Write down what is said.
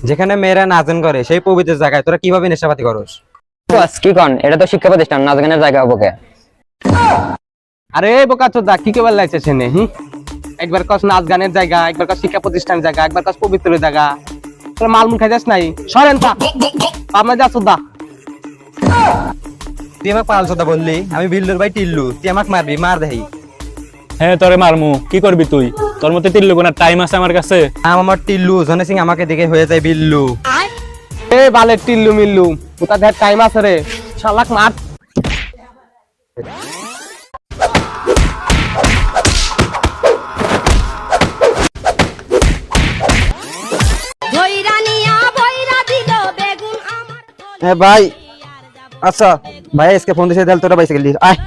যেখানে মেয়েরা নাচন করে সেই পবিত্র জায়গায় তোরা কিভাবে নেশাপাতি করস? কি কন, এটা তো শিক্ষা প্রতিষ্ঠান, নাচ গানের জায়গা হবো কে? আরে বোকা চোদা, কি কেবল লাগছে সেনে? একবার কস নাচ গানের জায়গা, একবার কস শিক্ষা প্রতিষ্ঠানের জায়গা, একবার কস পবিত্র জায়গা। তোরা মালমুল খাই যাস নাই? সরেন তা আপনার যা চোদা। তুই আমাকে পাল চোদা বললি, আমি বিল্লুর ভাই টিল্লু, তুই আমাকে মারবি, মার দেই। হ্যাঁ তোরে মারমু, কি করবি তুই? তোর মতে তিল্লু কোনার টাইম আছে আমার কাছে? আমার টিল্লু জনে সিং আমাকে দেখে হয়ে যায় বিল্লু। এ বালের টিল্লু মিল্লু, ওটা দেখ টাইম আছে রে, শালাক মার। হ্যাঁ ভাই, আচ্ছা ভাই আজকে ফোন দিছে, তোরা বাইসে গেলি আয়।